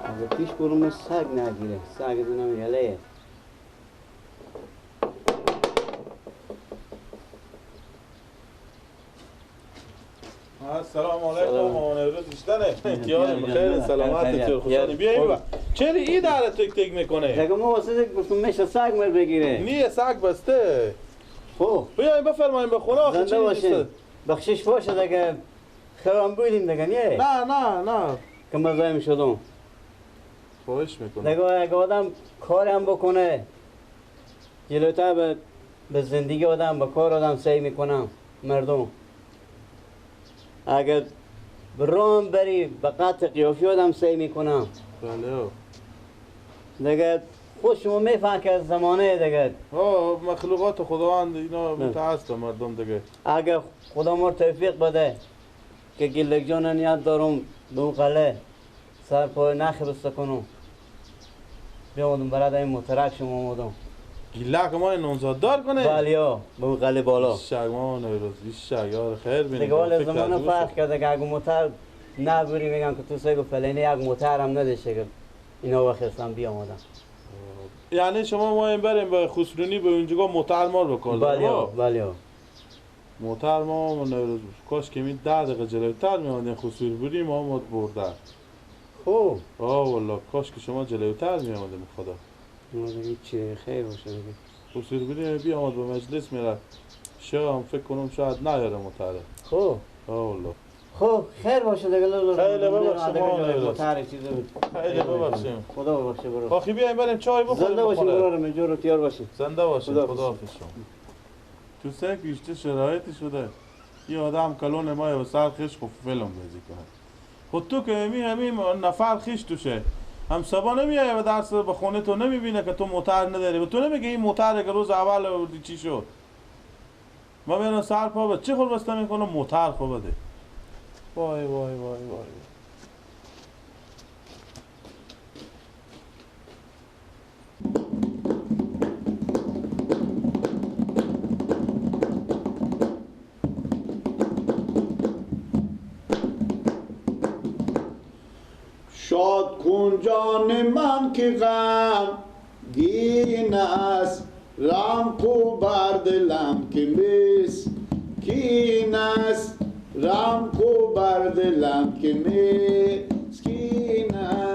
اگه پیش برم سگ نگیره سگ دونم یله السلام علیکم مامان روز اشتنه کیان بخیر سلامت چطور خوشحالی بیا این چرا این داره تک تک میکنه دیگه ما واسه گفتم میشه سگ مر بگیره نیه سگ بسته خب بیاین بفرمایین به خونه آخه زنده باشین بخشش باشه دیگه خیرم بودیم دیگه نیه نه که مزایم شدم خواهش میکنم دیگه اگه آدم کاری هم بکنه جلوتر به زندگی آدم به کار آدم سعی میکنم مردم اگر برام بری به قطع قیافی آدم سعی میکنم بله دیگه خود شما میفهم که زمانه دیگه مخلوقات خداوند اینا متعصب مردم دیگه اگر خدا ما توفیق بده که گلک جان نیت دارم به اون قله سر پای نخ بسته کنم بیامدم برای این مترک شما آمدم گیلک ما نونزاد دار کنه بله یا به اون قله بالا شگ ما نیروز بیشتر یار خیر بینید دیگه حال زمانه فرق کرده که اگه موتر نبری میگم که تو سگو فلینی یک موتر هم نداشته که اینا بخستم بیام آدم یعنی شما ما این بریم به خسرونی به اونجا موتر مار بکن بله موتر ما نیروز کاش که می 10 دقیقه جلوتر میاندین خسور بودیم ما مد برده خوب والله کاش که شما جلوتر میامدیم خدا دیگه چی خیر باشه دیگه خسور بودیم بیامد به مجلس میره شام فکر کنم شاید نیاره موتره خوب والله خب خیر باشه دیگه خیلی ببخشیم موتر چیزی خیلی ببخشیم خدا ببخشه برو آخی بیایم بریم چای بخوریم زنده باشیم برو مجور تیار باشیم زنده باشیم خدا حافظ شما تو سه کشته شرایطی شده یه آدم کلون ما و سر خیش خوب فیلم بازی کنه خود تو که همین نفر خیش توشه هم سبا نمیایه و درس به خونه تو نمیبینه که تو موتر نداری و تو نمیگه این موتر که روز اول آوردی چی شد ما بیانو سر پا به چی خود بسته میکنم موتر خوب بده وای شاد کن جان من که غم گین است رم کو بر دلم که مسکین است رم کو بر دلم که مسکین است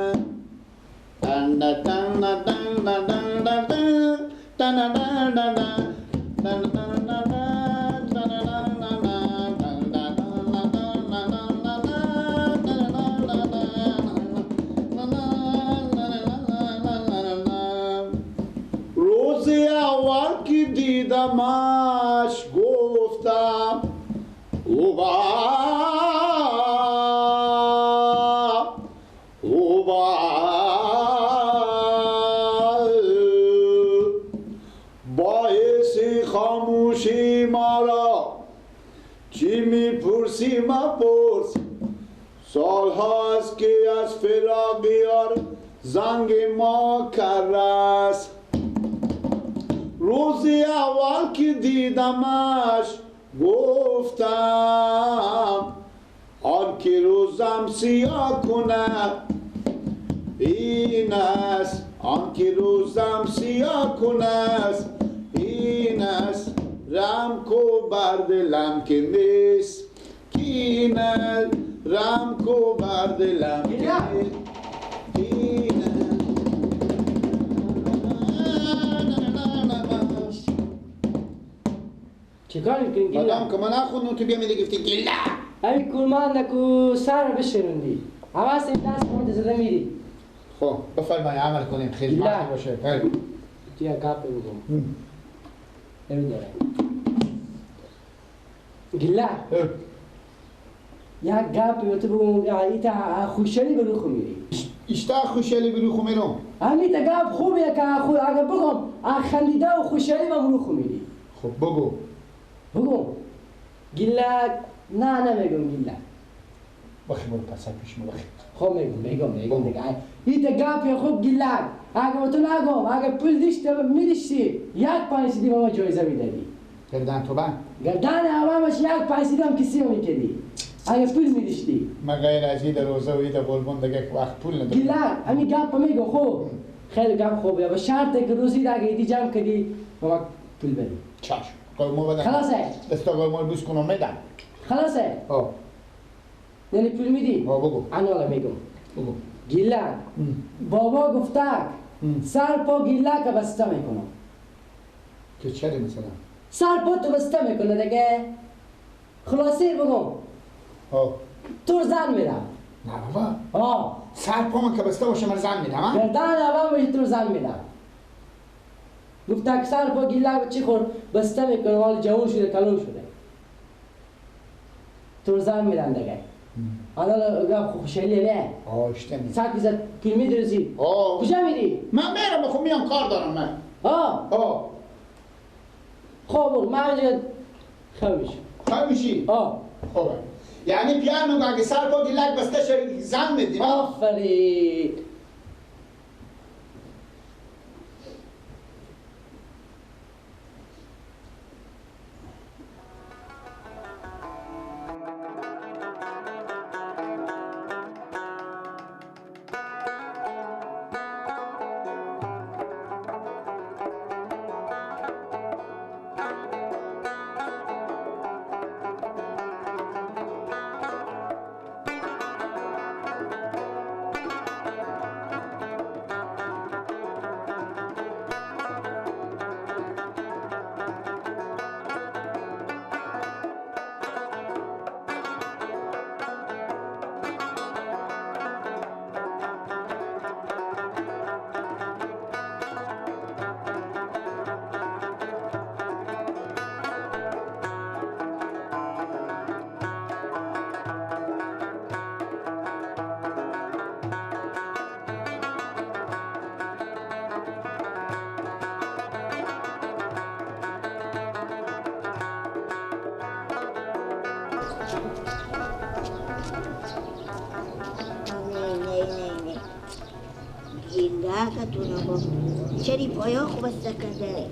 روزی اول که دیدمش گفتم اوبا باعث خاموشی ما را چی میپرسی مپرس سال هاست که از فراق یار زنگ ما کرس روزی اول که دیدمش گفتم آن که روزم سیاه کنه این است آن که روزم سیاه کنه است این است رم کو بر دلم که مسکین است رم کو بر دلم که مسکین چیکار میکنی گیلا؟ مادام که من نخوندم تو بیا میده گفتی گیلا همین کلمان نکو سر بشروندی حواس این دست مورد زده میری خب بفرمایی عمل کنیم خدمت باشه خیلی تو یک گپ بگم نمی داره گیلا یک گپ به تو بگم ایتا خوشحالی برو خو میری اشتا خوشحالی برو خو میرم همیتا گپ خوبیه که اگه بگم خندیده و خوشحالی با برو خو میری خب بگو بگم گیلا نه نمیگم گیلا بخی برو پس پیش ما بخی خب میگم دیگه ایتا گپ خوب گیلا اگه تو نگم اگه پول دیشته میدیشتی یک پایسیدی ما جایزه میدادی گردن تو بند گردن همش یک پایسیدی هم کسی رو میکدی اگه پول میداشتی من غیر از این روزه و این بولبون دیگه وقت پول ندارم. گیلک امی گپ میگو خوب خیلی گپ خوبه با شرطه که روزی دیگه ایدی جمع کردی با ما پول بدی چشم قیمو بدم خلاصه دستا قیمو بوس کنم میدم. خلاصه آه یعنی پول میدی بگو انا میگم بگو گیلک بابا گفته سر پا گیلک بسته میکنم که چری مثلا سر پا تو بسته میکنه دیگه خلاصه بگم آه تو زن میدم نه بابا آه سر پا من که بسته باشه من زن میدم ها؟ گردن عوام باشی تو زن میدم گفته که سر پا گیلک چی خور بسته میکنه حال جوان شده کلون شده تو زن میدم دیگه حالا گفت خوشحالی نه آه اشتمی 100% پول میدرسی آه کجا میری؟ من میرم بخون میام کار دارم من آه خوب برو من اونجا خوابش خواهی میشی؟ خوبه یعنی پیان میگو اگه سر پا گیلک بسته شه زن میدیم آفرین گیلکتونو با چری پایا خوب بسته کرده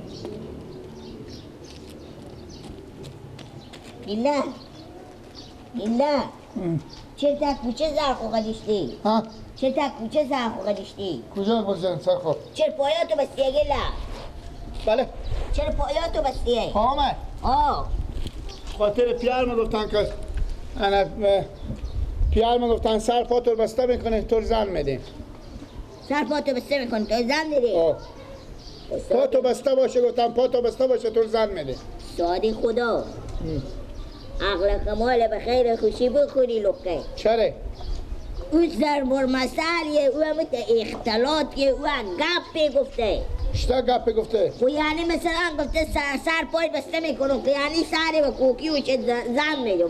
گیلک چرا تا کوچه زرخو قدیشتی؟ ها؟ چرا تا کوچه زرخو قدیشتی؟ کجا گذارن سر خوب؟ چرا پایا تو بستیه گیلک؟ بله چرا پایا تو بستیه؟ آمد خاطر پیار میگفتن که انا پیار میگفتن سر پا تو بسته میکنه تو زن میدیم سر پا تو بسته میکنه تو زن میدی؟ پا تو بسته باشه گفتم پا تو بسته باشه تو زن میدیم سادی خدا عقل کمال به خیر خوشی بخوری لقه چره؟ اون ضربور مسئله او هم اختلاطیه او هم گپ گفته اشتا گپ گفته؟ خو یعنی مثلا گفته سر پای بسته میکنم که یعنی سر و کوکی و چه زن میگم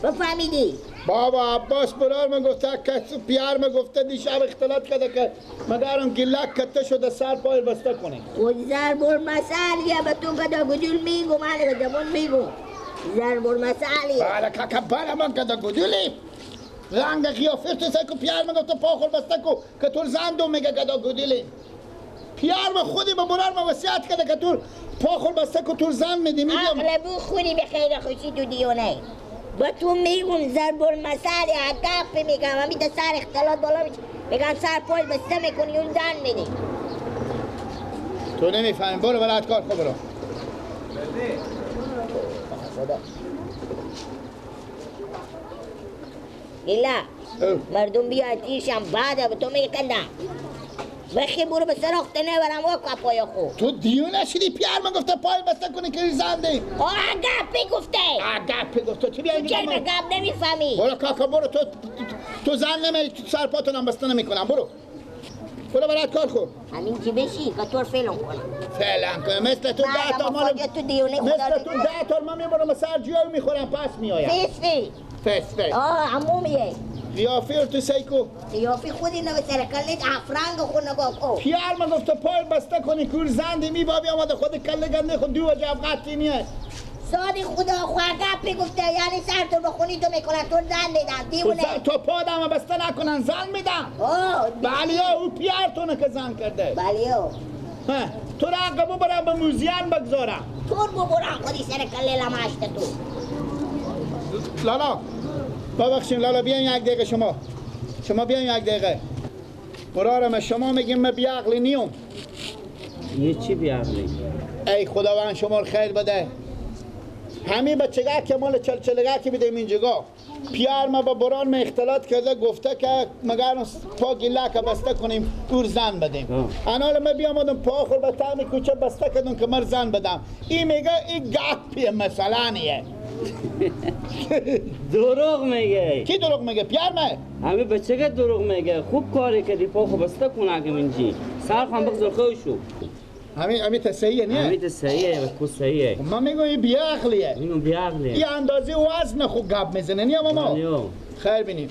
بفهمیدی؟ بابا عباس برار من گفته که پیار من گفته دیشب اختلاط کرده که مگرم گلک کته شده سر پای بسته کنی خود ضربور مسئله به تو کده گجول میگو من که جمون میگو ضربور مسئله بله که بله من کده گجولی رنگ خیافر تو سای که پیار من گفته پا خور بسته کو که تو زن دو میگه کده گجولی پیار من خودی به برار من وصیت کرده که تو پا خور بسته کو تو زن میدی میگم عقل بو خونی به خیر خوشی تو دیونه با تو میگم ضرب المثل گپ میگم همین سر اختلاط بالا میشه میگم سر پای بسته میکنی اون زن میدی تو نمیفهمی برو ولایت کار خوب برو گیلا مردم بیا تیرشم بعد به تو میکندم بخی برو به سراخته نبرم و کپای خود تو دیونه شدی پیار من گفته پای بسته کنی که زنده گپی گفته گپ گفته تو بیا چرا به گپ نمیفهمی برو کاکا برو تو زن نمیری تو سر پاتون هم بسته نمی کنم برو برات کار خوب همین که بشی که طور فیلم کنم فعلا کنم مثل تو 10 تا مال تو دیونه مثل تو 10 تا من میبرم سر جیو میخورم پس میایم فیس عمومیه قیافی رو تو سیکو قیافی خودی نو سر کلت افرنگ خود نگاه پیار من گفته پای بسته کنی کور زندی میبابی آمده خود کله گنده خود دو وجه افغاتی نیست سادی خدا خواهگپی گفته یعنی سر تو بخونی تو میکنن تو زن میدن دیونه تو پادم بسته نکنن زن میدم بله او پیار تو نه که زن کرده بله تو را قبو برم به موزیان بگذارم تو ببرم خودی سر کله لمشت تو لالا ببخشید لالا بیاین یک دقیقه شما بیاین یک دقیقه برارم شما میگیم من بیعقلی نیم یه چی بیعقلی؟ ای خداوند شما رو خیر بده همین بچگاه که مال چلچلگاه که بیدیم اینجا پیار ما با بران ما اختلاط کرده گفته که مگر پا گله که بسته کنیم دور زن بدیم انال ما بیامدم پا خور به تامی کوچه بسته کردم که مر زن بدم این میگه این گپیه مثلا نیه دروغ میگه کی دروغ میگه پیار ما همه بچه که دروغ میگه خوب کاری کردی پا خو بسته کنه که منجی سر خواهم بگذار خوشو همین صحیحه نه؟ همین صحیحه و کو صحیحه من میگم این بیعقلیه اینو بیعقلیه این اندازه وزن خوب گپ میزنه نه ماما خیر بینیم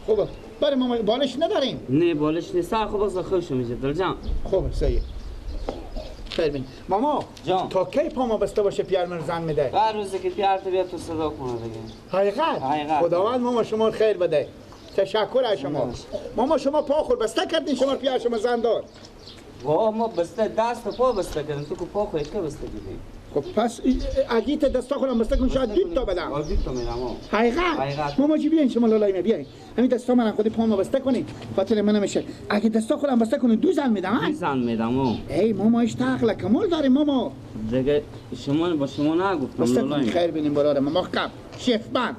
خوبه برای ماما بالش نداریم نه بالش نیست سر خو بگذار خوشو میشه دل جان خوبه صحیح خیر بینیم ماما جان تا کی پا ما بسته باشه پیار من زن میده هر روزی که پیار تو بیاد تو صدا کنه دیگه حقیقت خداوند ماما شما رو خیر بده تشکر از شما ماما شما پا خور بسته کردین شما پیار شما زن دار واه ما بسته دست و پا بسته کردیم تو که پا خو که بسته کردیم خب پس اگه دستا خودم بسته کن شاید دید تا بدم دید تا میرم حقیقت ماما جی بیاین شما لالای بیاین همین دستا من خودی پا ما بسته کنین خاطر من میشه اگه دستا خودم بسته کنین 2 زن میدم دو زن میدم ای ماما اشتاق کمال داریم ماما دیگه شما با شما نگفتم بسته کنین خیر بینیم برادر ماما کم شفبن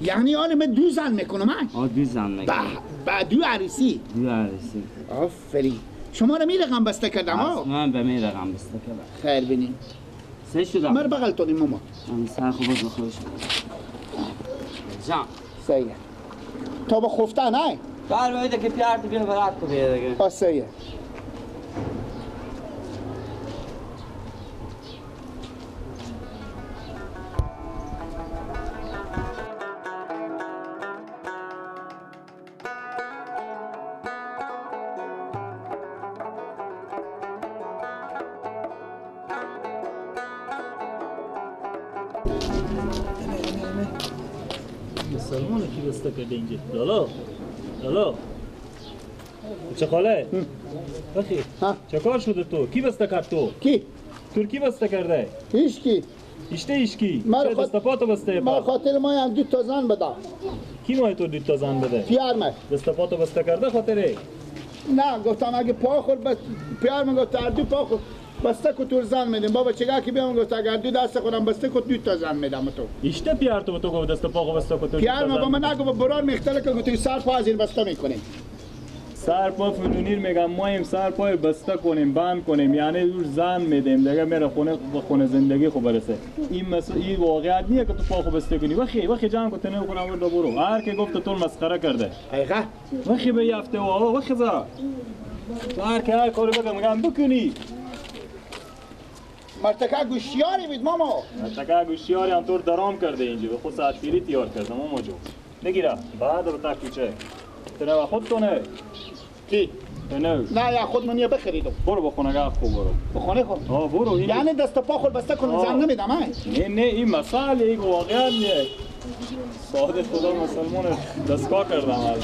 یعنی آن من 2 زن میکنم من 2 زن میکنم با 2 عروسی آفرین شما رو میرقم بسته کردم من به میرقم بسته کردم خیر بینیم سه شدم مر بغل تو ماما من سر خوب از خوش جان صحیح تو با خفته نه بر باید که پیار تو بیان برات کو بیاد دیگه صحیح مسلمانه کی بسته کرده اینجا لالا چه خاله بخی چه کار شده تو کی بسته کرد تو کی ترکی بسته کرده هیچ کی هیچ کی چه دست پاتو بسته ما خاطر ما هم 2 تا زن بدم کی ما تو 2 تا زن بده پیار ما دست پاتو بسته کرده خاطره نه گفتم اگه پا خور بس پیار من گفت 2 پا خور بسته کو تو زن میدم بابا چگاه که بیام گفت اگر 2 دست خودم بسته کو 2 تا زن میدم تو ایشته پیار تو تو گفت دست پا بسته کو تو پیار ما با من نگو برار میختله که تو سر پا از این بسته میکنی سر پا فنونیر میگم ما این سر پای بسته کنیم بند کنیم یعنی دور زن میدیم دیگه میره خونه زندگی خوب برسه این واقعیت نیه که تو پا خو بسته کنی وخی جان کو تنه کنم وردا برو هر کی گفت تو مسخره کرده حقیقت وخی به یافته و وخی زرا تو هر کی هر کاری میگم بکنی مرتکه گوشیاری بید ماما مرتکه گوشیاری هم طور درام کرده اینجا به خود ساعت پیری تیار کرده ماما جو نگیره بعد رو تا کوچه تنه و خود تو نه کی؟ نه یا خود منیه بخریدم برو بخونه گاه خوب برو بخونه خود برو یعنی دست پا خود بسته کنم زن نمیدم نه این مسئله این واقعا نه ساده خدا مسلمان دستگاه کردم